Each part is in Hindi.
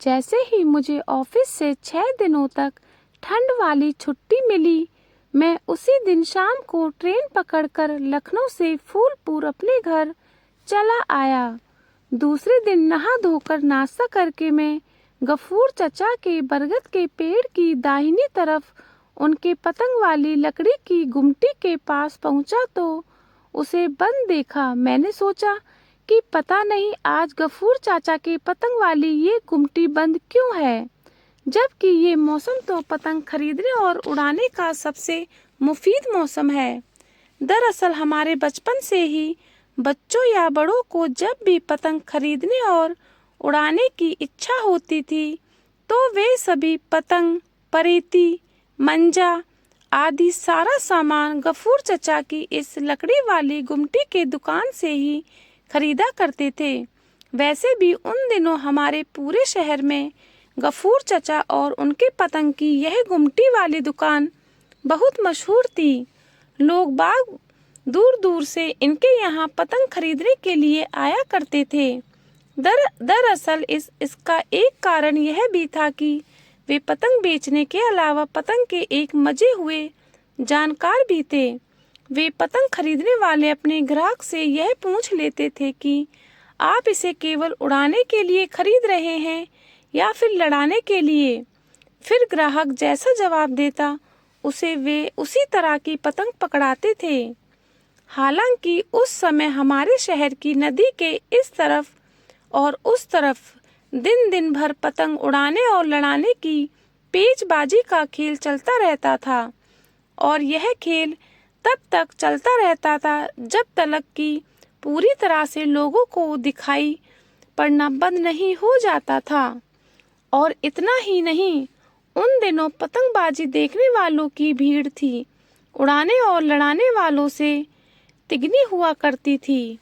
जैसे ही मुझे ऑफिस से 6 दिनों तक ठंड वाली छुट्टी मिली, मैं उसी दिन शाम को ट्रेन पकड़कर लखनऊ से फूलपुर अपने घर चला आया। दूसरे दिन नहा धोकर नाश्ता करके मैं गफूर चचा के बरगद के पेड़ की दाहिनी तरफ उनके पतंग वाली लकड़ी की गुमटी के पास पहुंचा तो उसे बंद देखा। मैंने सोचा कि पता नहीं आज गफूर चाचा के पतंग वाली ये गुमटी बंद क्यों है, जबकि ये मौसम तो पतंग खरीदने और उड़ाने का सबसे मुफीद मौसम है। दरअसल हमारे बचपन से ही बच्चों या बड़ों को जब भी पतंग खरीदने और उड़ाने की इच्छा होती थी तो वे सभी पतंग, परेती, मंजा आदि सारा सामान गफूर चचा की इस लकड़ी वाली गुमटी के दुकान से ही खरीदा करते थे। वैसे भी उन दिनों हमारे पूरे शहर में गफूर चचा और उनके पतंग की यह गुमटी वाली दुकान बहुत मशहूर थी। लोग बाग दूर दूर से इनके यहाँ पतंग खरीदने के लिए आया करते थे। दरअसल इसका एक कारण यह भी था कि वे पतंग बेचने के अलावा पतंग के एक मजे हुए जानकार भी थे। वे पतंग खरीदने वाले अपने ग्राहक से यह पूछ लेते थे कि आप इसे केवल उड़ाने के लिए खरीद रहे हैं या फिर लड़ाने के लिए। फिर ग्राहक जैसा जवाब देता उसे वे उसी तरह की पतंग पकड़ाते थे। हालांकि उस समय हमारे शहर की नदी के इस तरफ और उस तरफ दिन दिन भर पतंग उड़ाने और लड़ाने की पेचबाजी का खेल चलता रहता था और यह खेल तब तक चलता रहता था जब तक कि पूरी तरह से लोगों को दिखाई पड़ना बंद नहीं हो जाता था। और इतना ही नहीं, उन दिनों पतंगबाजी देखने वालों की भीड़ थी उड़ाने और लड़ाने वालों से तिगनी हुआ करती थी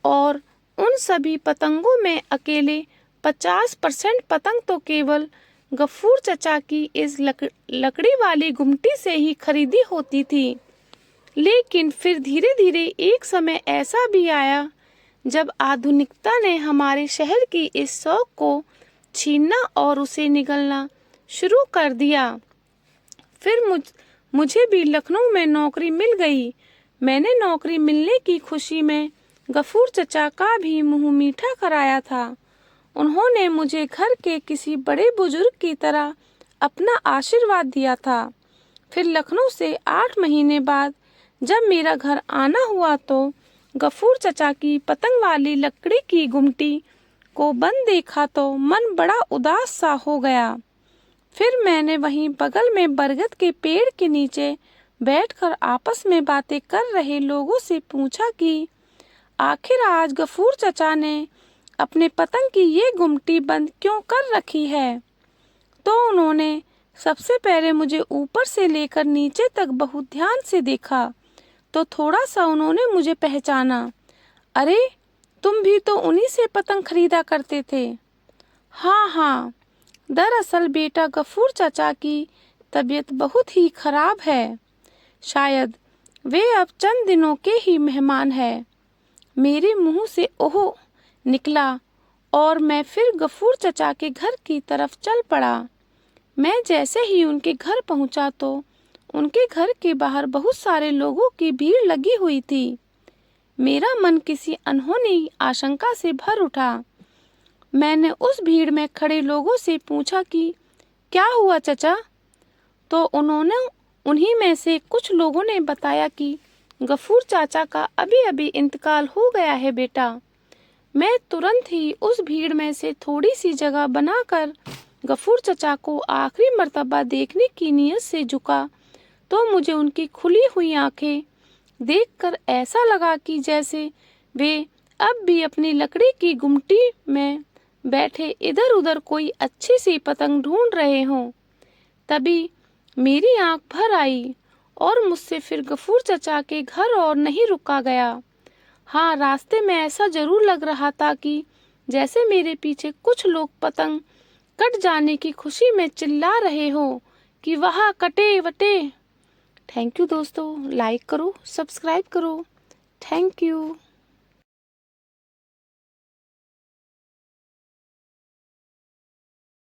और उन सभी पतंगों में अकेले 50% पतंग तो केवल गफूर चचा की इस लकड़ी वाली गुमटी से ही खरीदी होती थी। लेकिन फिर धीरे धीरे एक समय ऐसा भी आया जब आधुनिकता ने हमारे शहर की इस शौक को छीनना और उसे निगलना शुरू कर दिया। फिर मुझे भी लखनऊ में नौकरी मिल गई। मैंने नौकरी मिलने की खुशी में गफूर चचा का भी मुंह मीठा कराया था। उन्होंने मुझे घर के किसी बड़े बुजुर्ग की तरह अपना आशीर्वाद दिया था। फिर लखनऊ से 8 महीने बाद जब मेरा घर आना हुआ तो गफूर चचा की पतंग वाली लकड़ी की गुमटी को बंद देखा तो मन बड़ा उदास सा हो गया। फिर मैंने वहीं बगल में बरगद के पेड़ के नीचे बैठकर आपस में बातें कर रहे लोगों से पूछा कि आखिर आज गफूर चचा ने अपने पतंग की ये गुमटी बंद क्यों कर रखी है। तो उन्होंने सबसे पहले मुझे ऊपर से लेकर नीचे तक बहुत ध्यान से देखा तो थोड़ा सा उन्होंने मुझे पहचाना। अरे, तुम भी तो उन्हीं से पतंग खरीदा करते थे। हाँ, दरअसल बेटा गफूर चाचा की तबीयत बहुत ही खराब है। शायद वे अब चंद दिनों के ही मेहमान हैं। मेरे मुंह से ओह निकला और मैं फिर गफूर चचा के घर की तरफ चल पड़ा। मैं जैसे ही उनके घर पहुंचा तो उनके घर के बाहर बहुत सारे लोगों की भीड़ लगी हुई थी। मेरा मन किसी अनहोनी आशंका से भर उठा। मैंने उस भीड़ में खड़े लोगों से पूछा कि क्या हुआ चचा। तो उन्हीं में से कुछ लोगों ने बताया कि गफूर चाचा का अभी अभी इंतकाल हो गया है बेटा। मैं तुरंत ही उस भीड़ में से थोड़ी सी जगह बनाकर गफूर चचा को आखिरी मर्तबा देखने की नीयत से झुका तो मुझे उनकी खुली हुई आंखें देखकर ऐसा लगा कि जैसे वे अब भी अपनी लकड़ी की गुमटी में बैठे इधर उधर कोई अच्छी सी पतंग ढूंढ रहे हों। तभी मेरी आंख भर आई और मुझसे फिर गफूर चचा के घर और नहीं रुका गया। हाँ, रास्ते में ऐसा जरूर लग रहा था कि जैसे मेरे पीछे कुछ लोग पतंग कट जाने की खुशी में चिल्ला रहे हो कि वहाँ कटे वटे। थैंक यू दोस्तों, लाइक करो, सब्सक्राइब करो। Thank you.